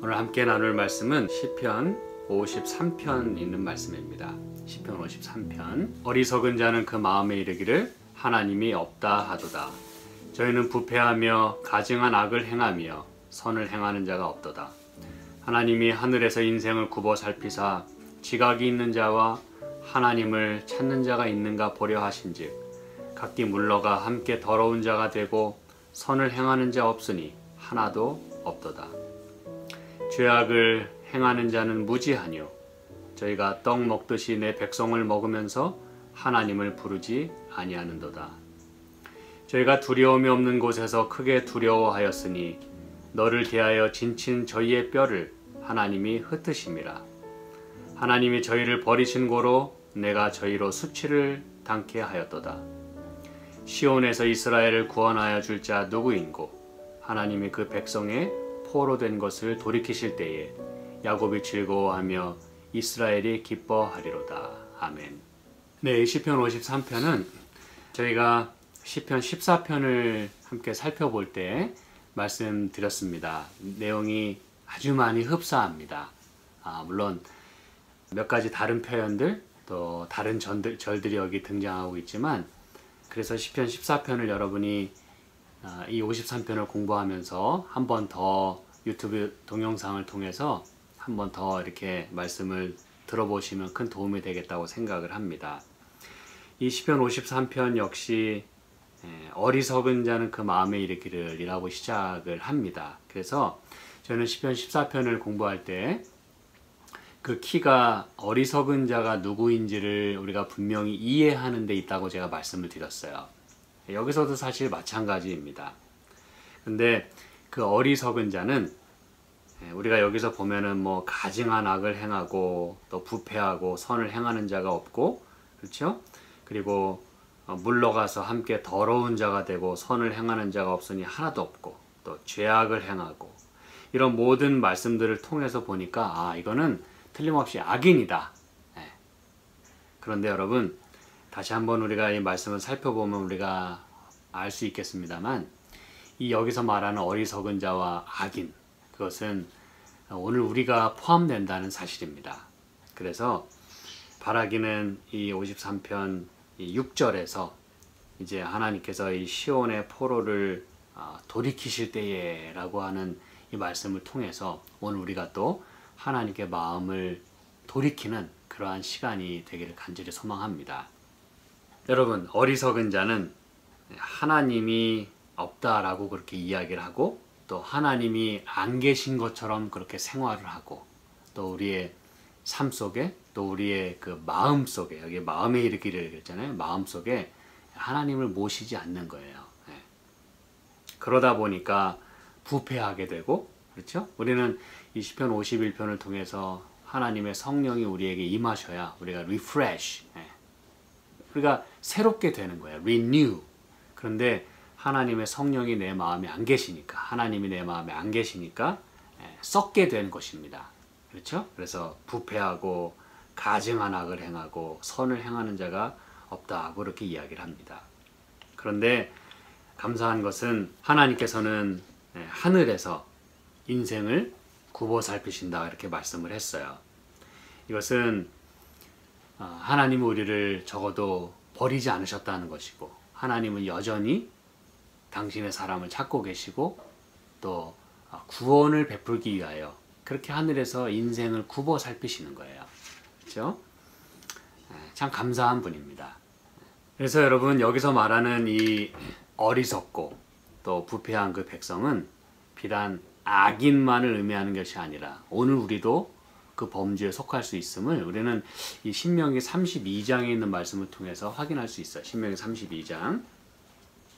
오늘 함께 나눌 말씀은 시편 53편 있는 말씀입니다. 시편 53편. 어리석은 자는 그 마음에 이르기를 하나님이 없다 하도다. 저희는 부패하며 가증한 악을 행하며 선을 행하는 자가 없도다. 하나님이 하늘에서 인생을 굽어 살피사 지각이 있는 자와 하나님을 찾는 자가 있는가 보려 하신즉 각기 물러가 함께 더러운 자가 되고 선을 행하는 자 없으니 하나도 없도다. 죄악을 행하는 자는 무지하뇨. 저희가 떡 먹듯이 내 백성을 먹으면서 하나님을 부르지 아니하는도다. 저희가 두려움이 없는 곳에서 크게 두려워하였으니 너를 대하여 진친 저희의 뼈를 하나님이 흩으심이라. 하나님이 저희를 버리신 고로 내가 저희로 수치를 당케 하였도다. 시온에서 이스라엘을 구원하여 줄 자 누구인고 하나님이 그 백성의 포로 된 것을 돌이키실 때에 야곱이 즐거워하며 이스라엘이 기뻐하리로다. 아멘. 네, 시편 53편은 저희가 시편 14편을 함께 살펴볼 때 말씀드렸습니다. 내용이 아주 많이 흡사합니다. 물론 몇 가지 다른 표현들 또 다른 절들이 여기 등장하고 있지만, 그래서 시편 14편을 여러분이 이 53편을 공부하면서 한 번 더 유튜브 동영상을 통해서 한 번 더 이렇게 말씀을 들어보시면 큰 도움이 되겠다고 생각을 합니다. 이 시편 53편 역시 어리석은 자는 그 마음에 이르기를 이라고 시작을 합니다. 그래서 저는 시편 14편을 공부할 때 그 키가 어리석은 자가 누구인지를 우리가 분명히 이해하는 데 있다고 제가 말씀을 드렸어요. 여기서도 사실 마찬가지입니다. 근데 그 어리석은 자는 우리가 여기서 보면은 뭐 가증한 악을 행하고 또 부패하고 선을 행하는 자가 없고, 그렇죠? 그리고 물러가서 함께 더러운 자가 되고 선을 행하는 자가 없으니 하나도 없고, 또 죄악을 행하고, 이런 모든 말씀들을 통해서 보니까 이거는 틀림없이 악인이다. 그런데 여러분, 다시 한번 우리가 이 말씀을 살펴보면 우리가 알 수 있겠습니다만, 이 여기서 말하는 어리석은 자와 악인, 그것은 오늘 우리가 포함된다는 사실입니다. 그래서 바라기는 이 53편 6절에서 이제 하나님께서 이 시온의 포로를 돌이키실 때에 라고 하는 이 말씀을 통해서 오늘 우리가 또 하나님께 마음을 돌이키는 그러한 시간이 되기를 간절히 소망합니다. 여러분, 어리석은 자는 하나님이 없다라고 그렇게 이야기를 하고, 또 하나님이 안 계신 것처럼 그렇게 생활을 하고, 또 우리의 삶 속에, 또 우리의 그 마음 속에, 여기 마음에 이르기를 그랬잖아요. 마음 속에 하나님을 모시지 않는 거예요. 그러다 보니까 부패하게 되고, 그렇죠? 우리는 이 시편 51편을 통해서 하나님의 성령이 우리에게 임하셔야 우리가 refresh, 우리가 새롭게 되는 거예요. renew. 그런데 하나님의 성령이 내 마음에 안 계시니까, 하나님이 내 마음에 안 계시니까 썩게 되는 것입니다. 그렇죠? 그래서 부패하고 가증한 악을 행하고 선을 행하는 자가 없다고 그렇게 이야기를 합니다. 그런데 감사한 것은 하나님께서는 하늘에서 인생을 굽어 살피신다 이렇게 말씀을 했어요. 이것은 하나님은 우리를 적어도 버리지 않으셨다는 것이고, 하나님은 여전히 당신의 사람을 찾고 계시고, 또 구원을 베풀기 위하여 그렇게 하늘에서 인생을 굽어 살피시는 거예요. 그렇죠? 참 감사한 분입니다. 그래서 여러분, 여기서 말하는 이 어리석고 또 부패한 그 백성은 비단 악인만을 의미하는 것이 아니라 오늘 우리도 그 범주에 속할 수 있음을 우리는 이 신명기 32장에 있는 말씀을 통해서 확인할 수 있어요. 신명기 32장.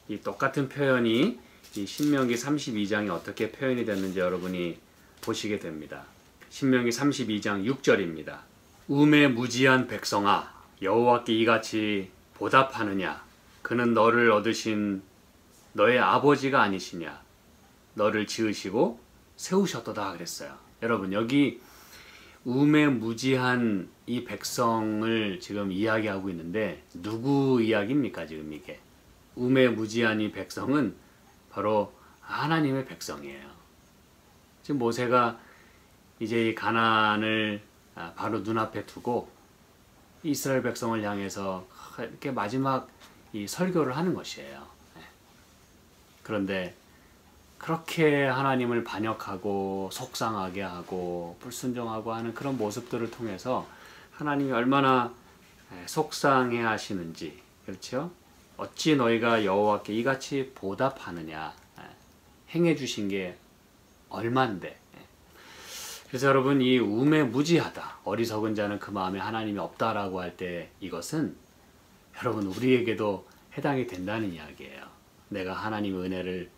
이 똑같은 표현이 이 신명기 32장이 어떻게 표현이 됐는지 여러분이 보시게 됩니다. 신명기 32장 6절입니다. 우매 무지한 백성아, 여호와께 이같이 보답하느냐? 그는 너를 얻으신 너의 아버지가 아니시냐? 너를 지으시고 세우셨도다 그랬어요. 여러분, 여기 우매무지한 이 백성을 지금 이야기하고 있는데 누구 이야기입니까? 지금 이게 우매무지한 이 백성은 바로 하나님의 백성이에요. 지금 모세가 이제 이 가나안을 바로 눈앞에 두고 이스라엘 백성을 향해서 이렇게 마지막 이 설교를 하는 것이에요. 그런데 그렇게 하나님을 반역하고 속상하게 하고 불순종하고 하는 그런 모습들을 통해서 하나님이 얼마나 속상해 하시는지, 그렇죠? 어찌 너희가 여호와께 이같이 보답하느냐, 행해 주신 게 얼만데. 그래서 여러분, 이 우매무지하다, 어리석은 자는 그 마음에 하나님이 없다라고 할 때 이것은 여러분 우리에게도 해당이 된다는 이야기예요. 내가 하나님의 은혜를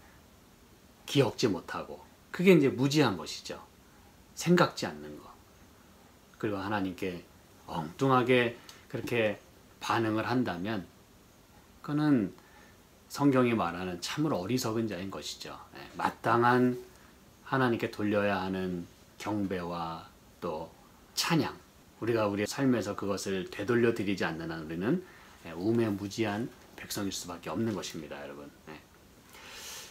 기억지 못하고, 그게 이제 무지한 것이죠. 생각지 않는 것. 그리고 하나님께 엉뚱하게 그렇게 반응을 한다면 그거는 성경이 말하는 참으로 어리석은 자인 것이죠. 마땅한 하나님께 돌려야 하는 경배와 또 찬양, 우리가 우리의 삶에서 그것을 되돌려 드리지 않는 한 우리는 우매무지한 백성일 수밖에 없는 것입니다, 여러분.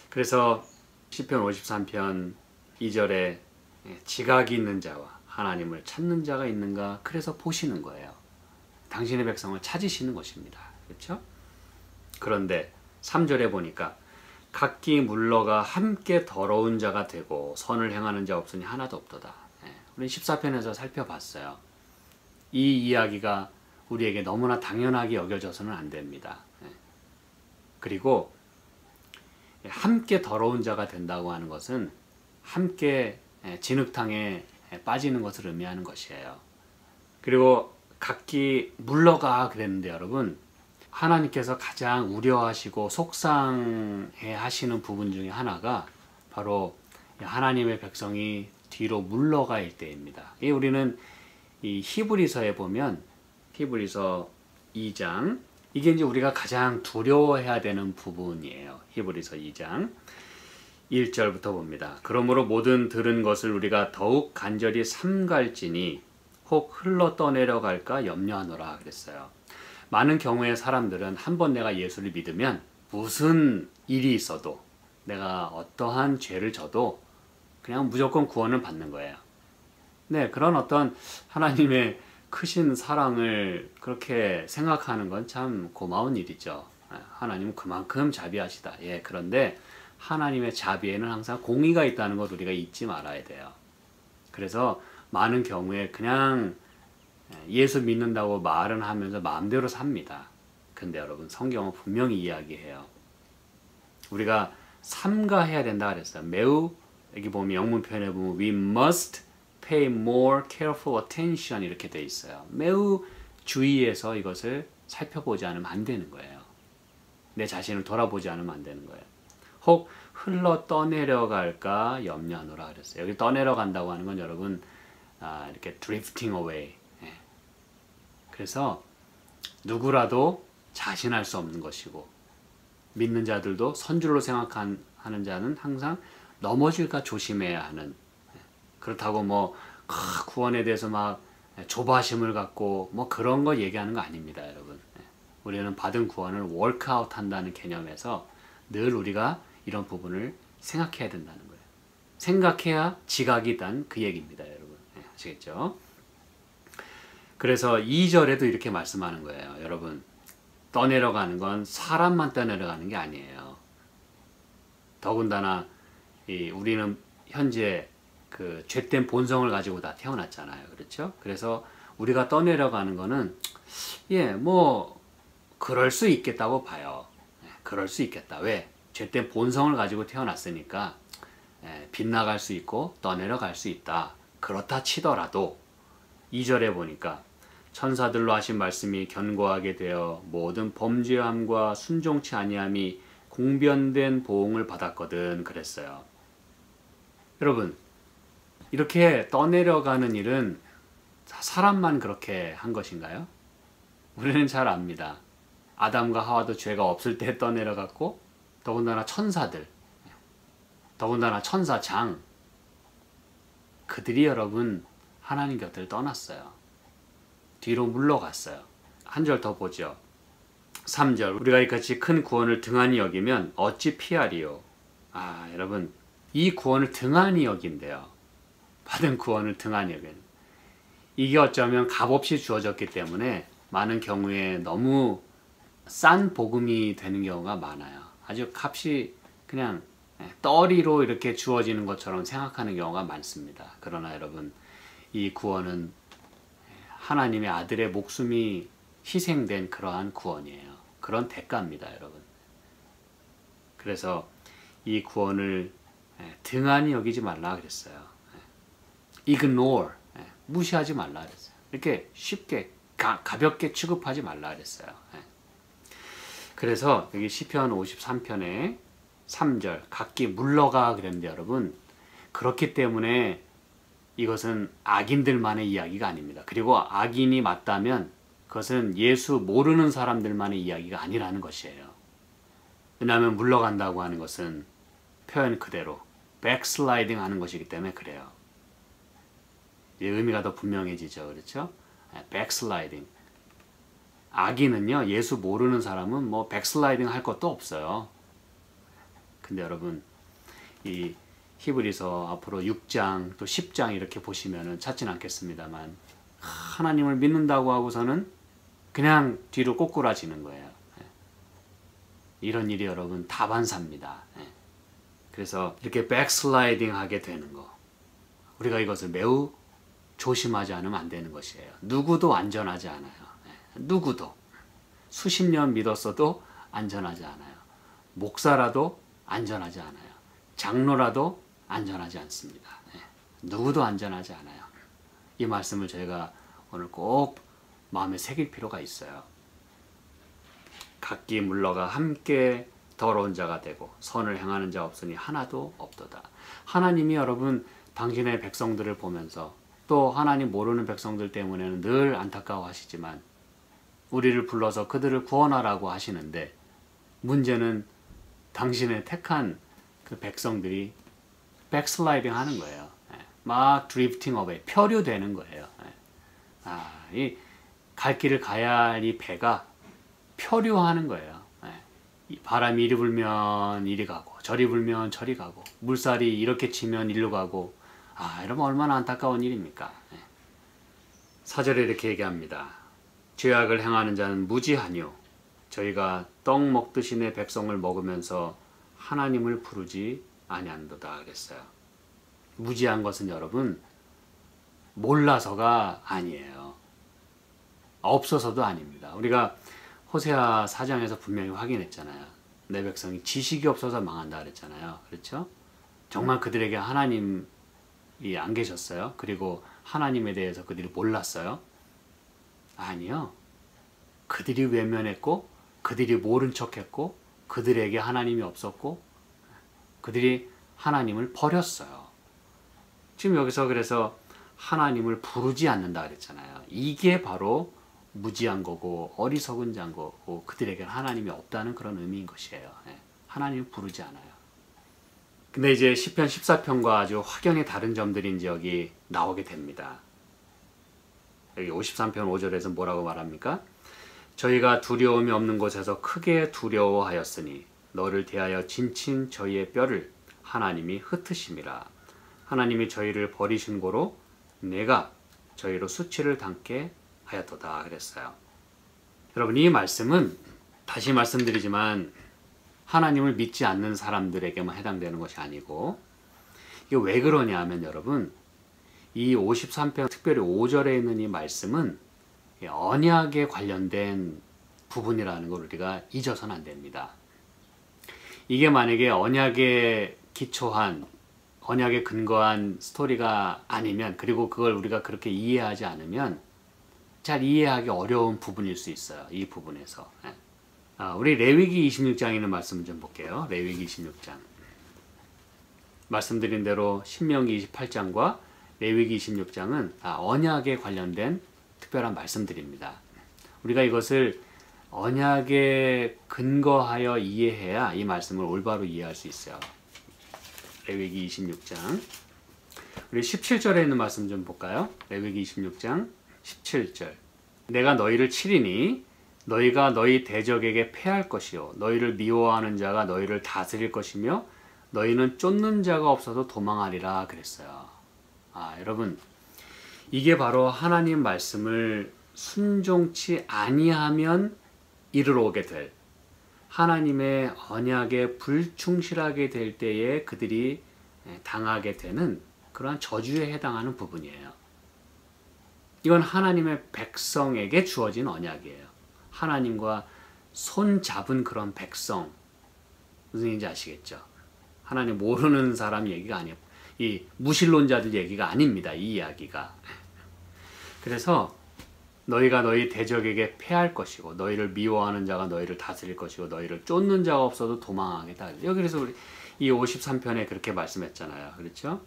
그래서 시편 53편 2절에 지각이 있는 자와 하나님을 찾는 자가 있는가, 그래서 보시는 거예요. 당신의 백성을 찾으시는 것입니다. 그렇죠? 그런데 3절에 보니까 각기 물러가 함께 더러운 자가 되고 선을 행하는 자 없으니 하나도 없도다. 우리 14편에서 살펴봤어요. 이 이야기가 우리에게 너무나 당연하게 여겨져서는 안 됩니다. 그리고 함께 더러운 자가 된다고 하는 것은 함께 진흙탕에 빠지는 것을 의미하는 것이에요. 그리고 각기 물러가 그랬는데 여러분, 하나님께서 가장 우려하시고 속상해 하시는 부분 중에 하나가 바로 하나님의 백성이 뒤로 물러갈 때입니다. 우리는 이 히브리서에 보면 히브리서 2장, 이게 이제 우리가 가장 두려워해야 되는 부분이에요. 히브리서 2장 1절부터 봅니다. 그러므로 모든 들은 것을 우리가 더욱 간절히 삼갈지니 혹 흘러 떠내려 갈까 염려하노라 그랬어요. 많은 경우에 사람들은 한번 내가 예수를 믿으면 무슨 일이 있어도, 내가 어떠한 죄를 져도 그냥 무조건 구원을 받는 거예요. 네, 그런 어떤 하나님의 크신 사랑을 그렇게 생각하는 건 참 고마운 일이죠. 하나님은 그만큼 자비하시다. 그런데 하나님의 자비에는 항상 공의가 있다는 것 우리가 잊지 말아야 돼요. 그래서 많은 경우에 그냥 예수 믿는다고 말은 하면서 마음대로 삽니다. 근데 여러분, 성경은 분명히 이야기해요. 우리가 삼가해야 된다 그랬어요. 매우, 여기 보면 영문 표현에 보면 we must pay more careful attention 이렇게 돼 있어요. 매우 주의해서 이것을 살펴보지 않으면 안 되는 거예요. 내 자신을 돌아보지 않으면 안 되는 거예요. 혹 흘러 떠내려갈까 염려하노라 그랬어요. 여기 떠내려간다고 하는 건 여러분 이렇게 drifting away. 그래서 누구라도 자신할 수 없는 것이고, 믿는 자들도 선줄로 생각하는 자는 항상 넘어질까 조심해야 하는, 그렇다고 뭐 구원에 대해서 막 조바심을 갖고 뭐 그런 거 얘기하는 거 아닙니다, 여러분. 우리는 받은 구원을 워크아웃 한다는 개념에서 늘 우리가 이런 부분을 생각해야 된다는 거예요. 생각해야 지각이 단 그 얘기입니다, 여러분. 아시겠죠? 그래서 2절에도 이렇게 말씀하는 거예요. 여러분, 떠내려가는 건 사람만 떠내려가는 게 아니에요. 더군다나 우리는 현재 그 죄된 본성을 가지고 다 태어났잖아요. 그렇죠? 그래서 우리가 떠내려가는 거는 뭐 그럴 수 있겠다고 봐요. 그럴 수 있겠다. 왜? 죄된 본성을 가지고 태어났으니까 빗나갈 수 있고 떠내려갈 수 있다. 그렇다 치더라도 2절에 보니까 천사들로 하신 말씀이 견고하게 되어 모든 범죄함과 순종치 아니함이 공변된 보응을 받았거든 그랬어요. 여러분, 이렇게 떠내려가는 일은 사람만 그렇게 한 것인가요? 우리는 잘 압니다. 아담과 하와도 죄가 없을 때 떠내려갔고, 더군다나 천사들, 더군다나 천사장, 그들이 여러분 하나님 곁을 떠났어요. 뒤로 물러갔어요. 한 절 더 보죠. 3절, 우리가 이같이 큰 구원을 등한히 여기면 어찌 피하리요. 여러분, 이 구원을 등한히 여긴대요. 받은 구원을 등한히 여기는, 이게 어쩌면 값없이 주어졌기 때문에 많은 경우에 너무 싼 복음이 되는 경우가 많아요. 아주 값이 그냥 떨이로 이렇게 주어지는 것처럼 생각하는 경우가 많습니다. 그러나 여러분, 이 구원은 하나님의 아들의 목숨이 희생된 그러한 구원이에요. 그런 대가입니다, 여러분. 그래서 이 구원을 등한히 여기지 말라 그랬어요. ignore, 무시하지 말라 그랬어요. 이렇게 쉽게 가볍게 취급하지 말라 그랬어요. 그래서 여기 시편 53편에 3절 각기 물러가 그랬는데 여러분, 그렇기 때문에 이것은 악인들만의 이야기가 아닙니다. 그리고 악인이 맞다면 그것은 예수 모르는 사람들만의 이야기가 아니라는 것이에요. 왜냐하면 물러간다고 하는 것은 표현 그대로 백슬라이딩 하는 것이기 때문에 그래요. 의미가 더 분명해지죠. 그렇죠? 백슬라이딩. 악인은요, 예수 모르는 사람은 뭐 백슬라이딩 할 것도 없어요. 근데 여러분, 이 히브리서 앞으로 6장 또 10장 이렇게 보시면은 찾진 않겠습니다만, 하나님을 믿는다고 하고서는 그냥 뒤로 꼬꾸라지는 거예요. 이런 일이 여러분 다반사입니다. 그래서 이렇게 백슬라이딩 하게 되는 거, 우리가 이것을 매우 조심하지 않으면 안 되는 것이에요. 누구도 안전하지 않아요. 누구도. 수십 년 믿었어도 안전하지 않아요. 목사라도 안전하지 않아요. 장로라도 안전하지 않습니다. 누구도 안전하지 않아요. 이 말씀을 저희가 오늘 꼭 마음에 새길 필요가 있어요. 각기 물러가 함께 더러운 자가 되고 선을 행하는 자 없으니 하나도 없도다. 하나님이 여러분 당신의 백성들을 보면서, 또 하나님 모르는 백성들 때문에는 늘 안타까워하시지만 우리를 불러서 그들을 구원하라고 하시는데, 문제는 당신의 택한 그 백성들이 백슬라이딩 하는 거예요. 막 드리프팅 어웨이, 표류되는 거예요. 이 갈 길을 가야 할 이 배가 표류하는 거예요. 바람이 이리 불면 이리 가고 저리 불면 저리 가고 물살이 이렇게 치면 이리로 가고, 이러면 얼마나 안타까운 일입니까? 4절에 이렇게 얘기합니다. 죄악을 행하는 자는 무지하니요 저희가 떡 먹듯이 내 백성을 먹으면서 하나님을 부르지 아니한도다 그랬어요. 무지한 것은 여러분 몰라서가 아니에요. 없어서도 아닙니다. 우리가 호세아 4장에서 분명히 확인했잖아요. 내 백성이 지식이 없어서 망한다 그랬잖아요. 그렇죠? 정말 그들에게 하나님이 안 계셨어요? 그리고 하나님에 대해서 그들이 몰랐어요? 아니요. 그들이 외면했고, 그들이 모른 척했고, 그들에게 하나님이 없었고, 그들이 하나님을 버렸어요. 지금 여기서 그래서 하나님을 부르지 않는다 그랬잖아요. 이게 바로 무지한 거고 어리석은 자인 거고, 그들에게 하나님이 없다는 그런 의미인 것이에요. 하나님을 부르지 않아요. 근데 이제 시편 14편과 아주 확연히 다른 점들이 이제 여기 나오게 됩니다. 여기 53편 5절에서 뭐라고 말합니까? 저희가 두려움이 없는 곳에서 크게 두려워하였으니 너를 대하여 진친 저희의 뼈를 하나님이 흩으심이라. 하나님이 저희를 버리신 고로 내가 저희로 수치를 당게 하였도다 그랬어요. 여러분, 이 말씀은 다시 말씀드리지만 하나님을 믿지 않는 사람들에게만 해당되는 것이 아니고, 이게 왜 그러냐 하면 여러분, 이 53편 특별히 5절에 있는 이 말씀은 언약에 관련된 부분이라는 걸 우리가 잊어서는 안 됩니다. 이게 만약에 언약에 기초한, 언약에 근거한 스토리가 아니면, 그리고 그걸 우리가 그렇게 이해하지 않으면 잘 이해하기 어려운 부분일 수 있어요. 이 부분에서. 우리 레위기 26장에 있는 말씀 좀 볼게요. 레위기 26장. 말씀드린 대로 신명기 28장과 레위기 26장은 언약에 관련된 특별한 말씀들입니다. 우리가 이것을 언약에 근거하여 이해해야 이 말씀을 올바로 이해할 수 있어요. 레위기 26장. 우리 17절에 있는 말씀 좀 볼까요? 레위기 26장 17절. 내가 너희를 치리니 너희가 너희 대적에게 패할 것이요 너희를 미워하는 자가 너희를 다스릴 것이며 너희는 쫓는 자가 없어서 도망하리라 그랬어요. 여러분, 이게 바로 하나님 말씀을 순종치 아니하면 이르러 오게 될, 하나님의 언약에 불충실하게 될 때에 그들이 당하게 되는 그러한 저주에 해당하는 부분이에요. 이건 하나님의 백성에게 주어진 언약이에요. 하나님과 손 잡은 그런 백성. 무슨 얘기인지 아시겠죠? 하나님 모르는 사람 얘기가 아니에요. 이 무신론자들 얘기가 아닙니다. 이 이야기가. 그래서 너희가 너희 대적에게 패할 것이고 너희를 미워하는 자가 너희를 다스릴 것이고 너희를 쫓는 자가 없어도 도망하겠다. 여기 그래서 우리 이 53편에 그렇게 말씀했잖아요. 그렇죠?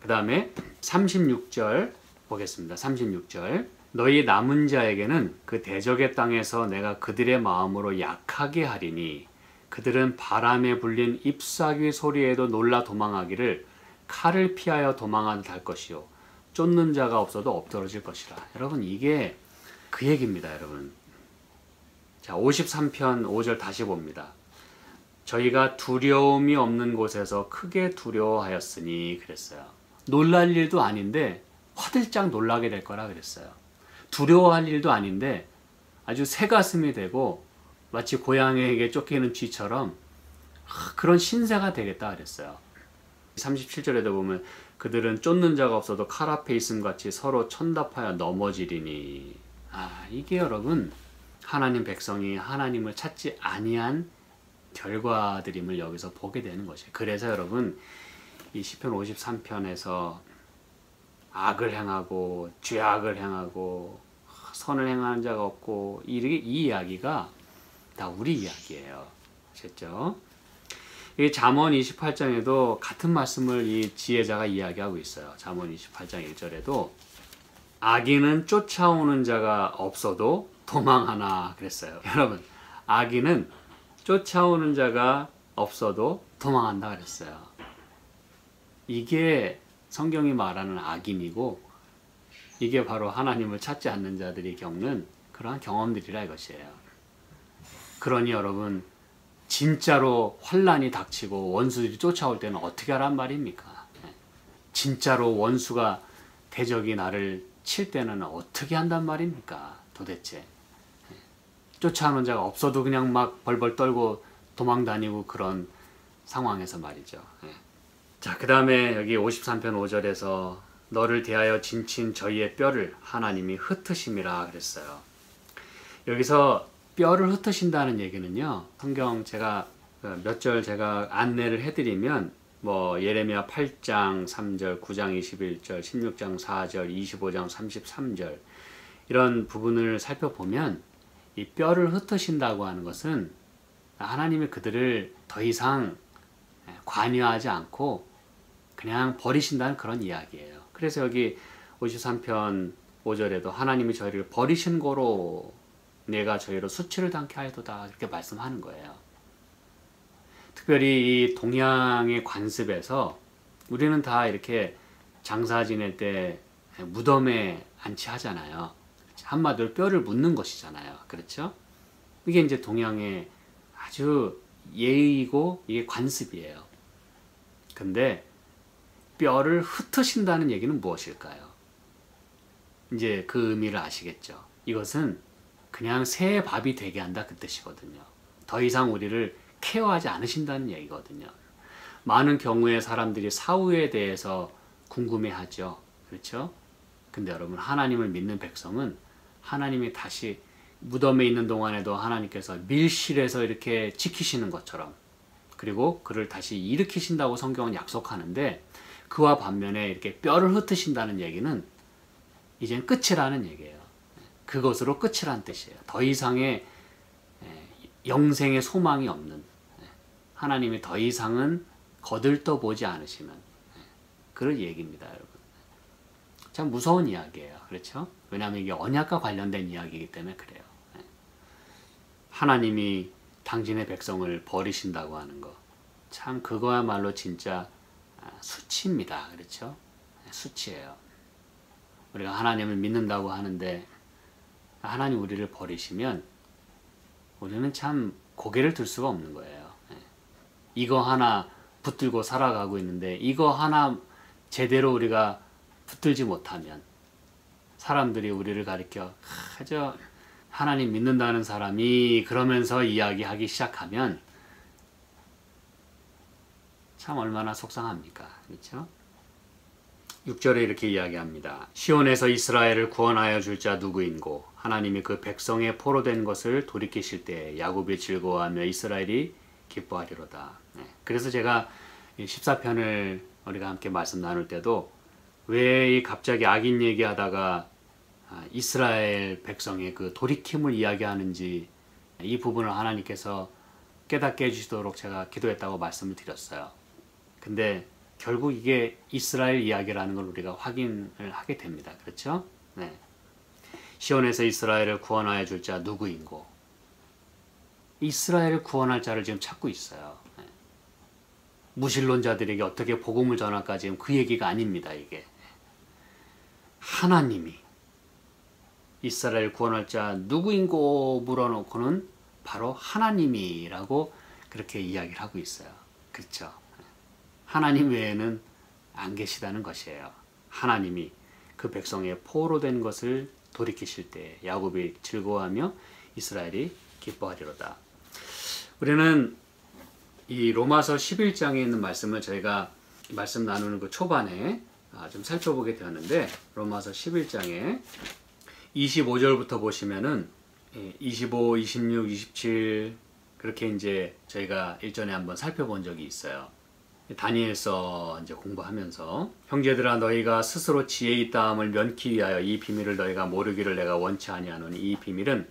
그 다음에 36절 보겠습니다. 36절. 너희 남은 자에게는 그 대적의 땅에서 내가 그들의 마음으로 약하게 하리니 그들은 바람에 불린 잎사귀 소리에도 놀라 도망하기를 칼을 피하여 도망하듯 할 것이요 쫓는 자가 없어도 엎드러질 것이라. 여러분, 이게 그 얘기입니다. 여러분, 자, 53편 5절 다시 봅니다. 저희가 두려움이 없는 곳에서 크게 두려워하였으니 그랬어요. 놀랄 일도 아닌데 화들짝 놀라게 될 거라 그랬어요. 두려워할 일도 아닌데 아주 새가슴이 되고 마치 고양이에게 쫓기는 쥐처럼 그런 신세가 되겠다 그랬어요. 37절에도 보면 그들은 쫓는 자가 없어도 칼 앞에 있음 같이 서로 천답하여 넘어지리니. 이게 여러분 하나님 백성이 하나님을 찾지 아니한 결과들임을 여기서 보게 되는 것이에요. 그래서 여러분 이 시편 53편에서 악을 행하고 죄악을 행하고 선을 행하는 자가 없고 이 이야기가 다 우리 이야기예요. 아셨죠? 이 잠언 28장에도 같은 말씀을 이 지혜자가 이야기하고 있어요. 잠언 28장 1절에도 악인은 쫓아오는 자가 없어도 도망하나 그랬어요. 여러분, 악인은 쫓아오는 자가 없어도 도망한다 그랬어요. 이게 성경이 말하는 악인이고 이게 바로 하나님을 찾지 않는 자들이 겪는 그러한 경험들이라 이것이에요. 그러니 여러분, 진짜로 환난이 닥치고 원수들이 쫓아올 때는 어떻게 하란 말입니까? 진짜로 원수가 대적이 나를 칠 때는 어떻게 한단 말입니까? 도대체 쫓아오는 자가 없어도 그냥 막 벌벌 떨고 도망 다니고 그런 상황에서 말이죠. 자, 그 다음에 여기 53편 5절에서 너를 대하여 진친 저희의 뼈를 하나님이 흩으심이라 그랬어요. 여기서 뼈를 흩으신다는 얘기는요, 성경 제가 몇 절 제가 안내를 해드리면 뭐 예레미야 8장 3절, 9장 21절, 16장 4절, 25장 33절 이런 부분을 살펴보면 이 뼈를 흩으신다고 하는 것은 하나님이 그들을 더 이상 관여하지 않고 그냥 버리신다는 그런 이야기예요. 그래서 여기 53편 5절에도 하나님이 저희를 버리신 거로 내가 저희로 수치를 당케 하여도다 이렇게 말씀하는 거예요. 특별히 이 동양의 관습에서 우리는 다 이렇게 장사 지낼 때 무덤에 안치하잖아요. 한마디로 뼈를 묻는 것이잖아요. 그렇죠? 이게 이제 동양의 아주 예의이고 이게 관습이에요. 근데 뼈를 흩으신다는 얘기는 무엇일까요? 이제 그 의미를 아시겠죠? 이것은 그냥 새 밥이 되게 한다 그 뜻이거든요. 더 이상 우리를 케어하지 않으신다는 얘기거든요. 많은 경우에 사람들이 사후에 대해서 궁금해하죠. 그렇죠? 근데 여러분, 하나님을 믿는 백성은 하나님이 다시 무덤에 있는 동안에도 하나님께서 밀실에서 이렇게 지키시는 것처럼, 그리고 그를 다시 일으키신다고 성경은 약속하는데, 그와 반면에 이렇게 뼈를 흩으신다는 얘기는 이젠 끝이라는 얘기예요. 그것으로 끝이란 뜻이에요. 더 이상의 영생의 소망이 없는, 하나님이 더 이상은 거들떠 보지 않으시는 그런 얘기입니다, 여러분. 참 무서운 이야기예요. 그렇죠? 왜냐하면 이게 언약과 관련된 이야기이기 때문에 그래요. 하나님이 당신의 백성을 버리신다고 하는 거, 참 그거야말로 진짜 수치입니다. 그렇죠? 수치예요. 우리가 하나님을 믿는다고 하는데 하나님 우리를 버리시면 우리는 참 고개를 들 수가 없는 거예요. 이거 하나 붙들고 살아가고 있는데 이거 하나 제대로 우리가 붙들지 못하면, 사람들이 우리를 가리켜 저 하나님 믿는다는 사람이 그러면서 이야기하기 시작하면 참 얼마나 속상합니까? 그렇죠? 6절에 이렇게 이야기합니다. 시온에서 이스라엘을 구원하여 줄 자 누구인고 하나님이 그 백성의 포로된 것을 돌이키실 때 야곱이 즐거워하며 이스라엘이 기뻐하리로다. 그래서 제가 14편을 우리가 함께 말씀 나눌 때도 왜 갑자기 악인 얘기하다가 이스라엘 백성의 그 돌이킴을 이야기하는지 이 부분을 하나님께서 깨닫게 해주시도록 제가 기도했다고 말씀을 드렸어요. 근데 결국 이게 이스라엘 이야기라는 걸 우리가 확인을 하게 됩니다. 그렇죠? 네. 시온에서 이스라엘을 구원하여 줄 자 누구인고, 이스라엘을 구원할 자를 지금 찾고 있어요. 네. 무신론자들에게 어떻게 복음을 전할까, 지금 그 얘기가 아닙니다. 이게 하나님이 이스라엘 구원할 자 누구인고 물어놓고는 바로 하나님이라고 그렇게 이야기를 하고 있어요. 그렇죠? 하나님 외에는 안 계시다는 것이에요. 하나님이 그 백성의 포로된 것을 돌이키실 때 야곱이 즐거워하며 이스라엘이 기뻐하리로다. 우리는 이 로마서 11장에 있는 말씀을 저희가 말씀 나누는 그 초반에 좀 살펴보게 되었는데, 로마서 11장에 25절부터 보시면은 25, 26, 27 그렇게 이제 저희가 일전에 한번 살펴본 적이 있어요. 다니엘서 이제 공부하면서 형제들아 너희가 스스로 지혜 있다함을 면키 위하여 이 비밀을 너희가 모르기를 내가 원치 아니하노니 이 비밀은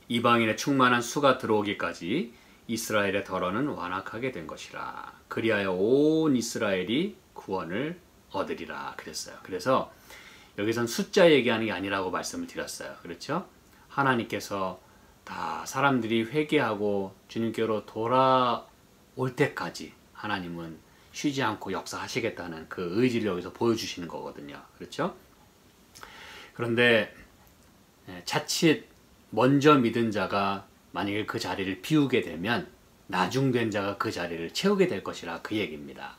이방인의 충만한 수가 들어오기까지 이스라엘의 덜어는 완악하게 된 것이라. 그리하여 온 이스라엘이 구원을 얻으리라 그랬어요. 그래서 여기선 숫자 얘기하는 게 아니라고 말씀을 드렸어요. 그렇죠? 하나님께서 다 사람들이 회개하고 주님께로 돌아올 때까지 하나님은 쉬지 않고 역사하시겠다는 그 의지를 여기서 보여주시는 거거든요. 그렇죠? 그런데 자칫 먼저 믿은 자가 만약에 그 자리를 비우게 되면 나중된 자가 그 자리를 채우게 될 것이라 그 얘기입니다.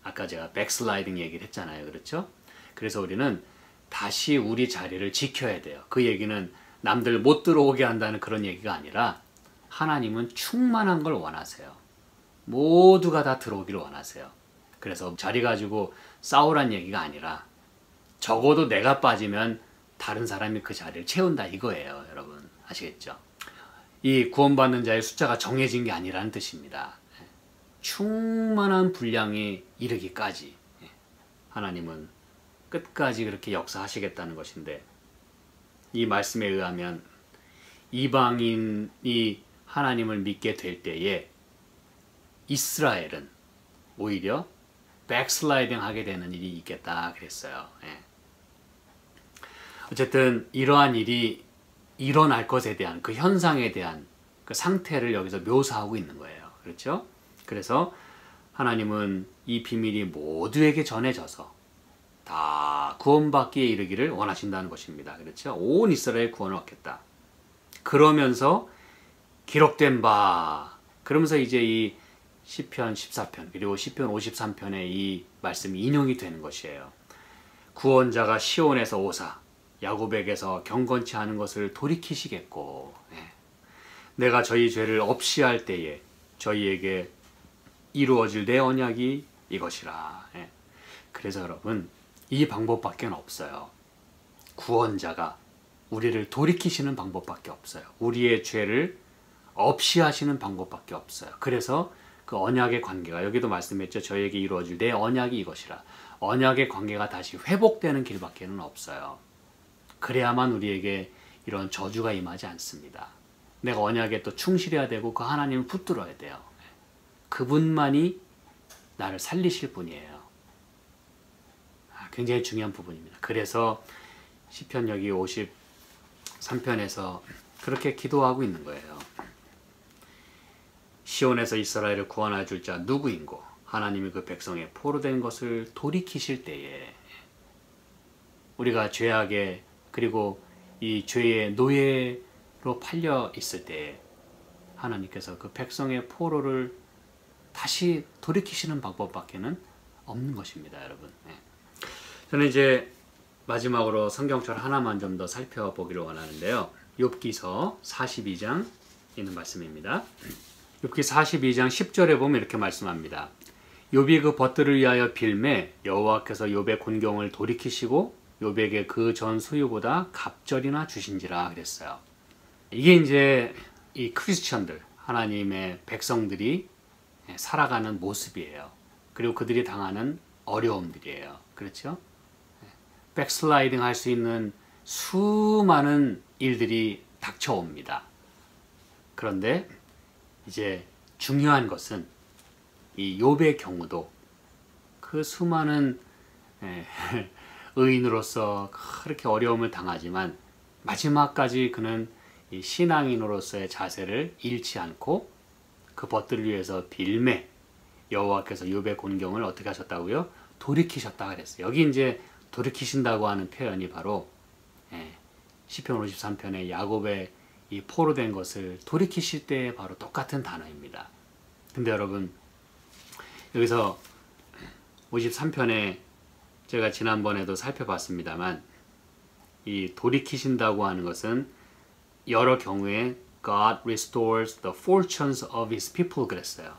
아까 제가 백슬라이딩 얘기를 했잖아요. 그렇죠? 그래서 우리는 다시 우리 자리를 지켜야 돼요. 그 얘기는 남들 못 들어오게 한다는 그런 얘기가 아니라 하나님은 충만한 걸 원하세요. 모두가 다 들어오기를 원하세요. 그래서 자리 가지고 싸우란 얘기가 아니라 적어도 내가 빠지면 다른 사람이 그 자리를 채운다 이거예요. 여러분 아시겠죠? 이 구원받는 자의 숫자가 정해진 게 아니라는 뜻입니다. 충만한 분량이 이르기까지 하나님은 끝까지 그렇게 역사하시겠다는 것인데, 이 말씀에 의하면 이방인이 하나님을 믿게 될 때에 이스라엘은 오히려 백슬라이딩 하게 되는 일이 있겠다 그랬어요. 어쨌든 이러한 일이 일어날 것에 대한 그 현상에 대한 그 상태를 여기서 묘사하고 있는 거예요. 그렇죠? 그래서 하나님은 이 비밀이 모두에게 전해져서 다 구원받기에 이르기를 원하신다는 것입니다. 그렇죠? 온 이스라엘 구원을 얻겠다. 그러면서 기록된 바, 그러면서 이제 이 시편 14편 그리고 시편 53편의 이 말씀이 인용이 되는 것이에요. 구원자가 시온에서 오사 야곱에게서 경건치 않은 것을 돌이키시겠고, 내가 저희 죄를 없이 할 때에 저희에게 이루어질 내 언약이 이것이라. 그래서 여러분 이 방법밖에 없어요. 구원자가 우리를 돌이키시는 방법밖에 없어요. 우리의 죄를 없이 하시는 방법밖에 없어요. 그래서 그 언약의 관계가, 여기도 말씀했죠. 저에게 이루어질 내 언약이 이것이라. 언약의 관계가 다시 회복되는 길밖에는 없어요. 그래야만 우리에게 이런 저주가 임하지 않습니다. 내가 언약에 또 충실해야 되고 그 하나님을 붙들어야 돼요. 그분만이 나를 살리실 분이에요. 굉장히 중요한 부분입니다. 그래서 시편 여기 53편에서 그렇게 기도하고 있는 거예요. 시온에서 이스라엘을 구원하여 줄 자 누구인고 하나님이 그 백성의 포로된 것을 돌이키실 때에, 우리가 죄악에 그리고 이 죄의 노예로 팔려 있을 때에 하나님께서 그 백성의 포로를 다시 돌이키시는 방법밖에는 없는 것입니다. 여러분. 저는 이제 마지막으로 성경절 하나만 좀 더 살펴보기를 원하는데요. 욥기서 42장 있는 말씀입니다. 욥기 42장 10절에 보면 이렇게 말씀합니다. 욥이 그 벗들을 위하여 빌매 여호와께서 욥의 곤경을 돌이키시고 욥에게 그 전 소유보다 갑절이나 주신지라 그랬어요. 이게 이제 이 크리스천들, 하나님의 백성들이 살아가는 모습이에요. 그리고 그들이 당하는 어려움들이에요. 그렇죠? 백슬라이딩 할 수 있는 수많은 일들이 닥쳐옵니다. 그런데 이제 중요한 것은 이 욥의 경우도 그 수많은 의인으로서 그렇게 어려움을 당하지만 마지막까지 그는 이 신앙인으로서의 자세를 잃지 않고 그 벗들을 위해서 빌매 여호와께서 욥의 곤경을 어떻게 하셨다고요? 돌이키셨다 그랬어요. 여기 이제 돌이키신다고 하는 표현이 바로 시편 53편의 야곱의 이 포로된 것을 돌이키실 때 바로 똑같은 단어입니다. 근데 여러분 여기서 53편에 제가 지난번에도 살펴봤습니다만 이 돌이키신다고 하는 것은 여러 경우에 God restores the fortunes of his people 그랬어요.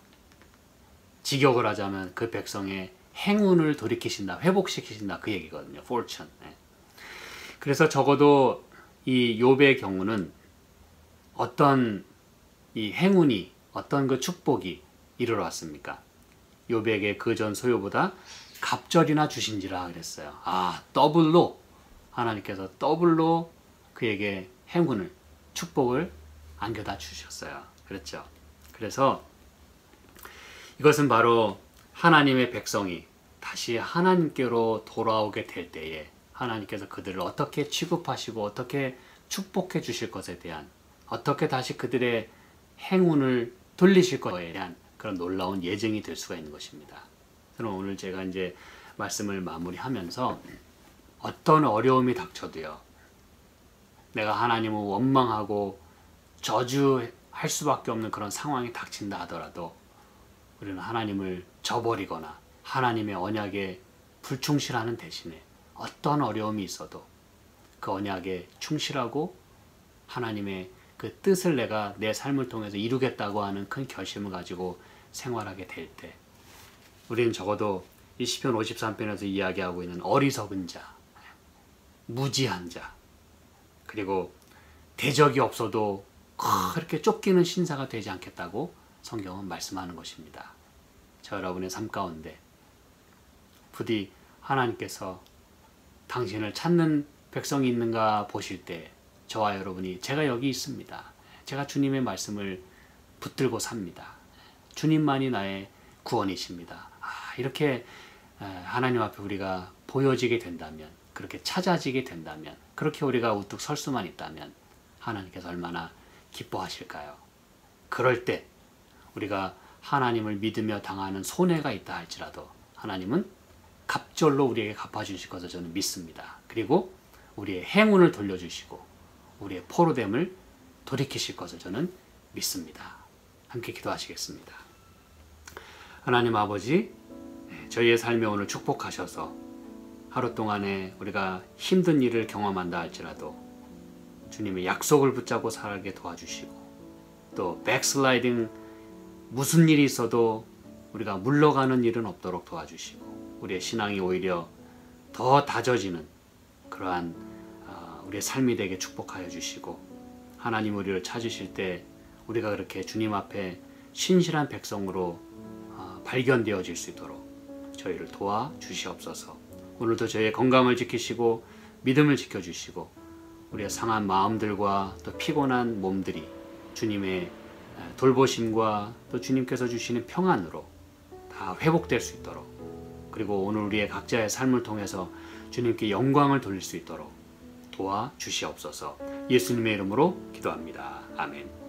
직역을 하자면 그 백성의 행운을 돌이키신다, 회복시키신다 그 얘기거든요. fortune. 그래서 적어도 이 욥의 경우는 어떤 이 행운이, 어떤 그 축복이 이르러 왔습니까? 욥에게 그 전 소유보다 갑절이나 주신지라 그랬어요. 더블로 하나님께서 더블로 그에게 행운을, 축복을 안겨다 주셨어요. 그렇죠? 그래서 이것은 바로 하나님의 백성이 다시 하나님께로 돌아오게 될 때에 하나님께서 그들을 어떻게 취급하시고 어떻게 축복해 주실 것에 대한, 어떻게 다시 그들의 행운을 돌리실 것에 대한 그런 놀라운 예증이 될 수가 있는 것입니다. 그럼 오늘 제가 이제 말씀을 마무리하면서 어떤 어려움이 닥쳐도요, 내가 하나님을 원망하고 저주할 수밖에 없는 그런 상황이 닥친다 하더라도 우리는 하나님을 저버리거나 하나님의 언약에 불충실하는 대신에 어떤 어려움이 있어도 그 언약에 충실하고 하나님의 그 뜻을 내가 내 삶을 통해서 이루겠다고 하는 큰 결심을 가지고 생활하게 될 때 우리는 적어도 이 시편 53편에서 이야기하고 있는 어리석은 자, 무지한 자, 그리고 대적이 없어도 그렇게 쫓기는 신사가 되지 않겠다고 성경은 말씀하는 것입니다. 저 여러분의 삶 가운데 부디 하나님께서 당신을 찾는 백성이 있는가 보실 때 저와 여러분이 제가 여기 있습니다. 제가 주님의 말씀을 붙들고 삽니다. 주님만이 나의 구원이십니다. 이렇게 하나님 앞에 우리가 보여지게 된다면, 그렇게 찾아지게 된다면, 그렇게 우리가 우뚝 설 수만 있다면 하나님께서 얼마나 기뻐하실까요? 그럴 때 우리가 하나님을 믿으며 당하는 손해가 있다 할지라도 하나님은 갑절로 우리에게 갚아주실 것을 저는 믿습니다. 그리고 우리의 행운을 돌려주시고 우리의 포로됨을 돌이키실 것을 저는 믿습니다. 함께 기도하시겠습니다. 하나님 아버지, 저희의 삶에 오늘 축복하셔서 하루 동안에 우리가 힘든 일을 경험한다 할지라도 주님의 약속을 붙잡고 살게 도와주시고 또 백슬라이딩 무슨 일이 있어도 우리가 물러가는 일은 없도록 도와주시고 우리의 신앙이 오히려 더 다져지는 그러한 우리의 삶이 되게 축복하여 주시고 하나님 우리를 찾으실 때 우리가 그렇게 주님 앞에 신실한 백성으로 발견되어질 수 있도록 저희를 도와주시옵소서. 오늘도 저희의 건강을 지키시고 믿음을 지켜주시고 우리의 상한 마음들과 또 피곤한 몸들이 주님의 돌보심과 또 주님께서 주시는 평안으로 다 회복될 수 있도록, 그리고 오늘 우리의 각자의 삶을 통해서 주님께 영광을 돌릴 수 있도록 도와주시옵소서. 예수님의 이름으로 기도합니다. 아멘.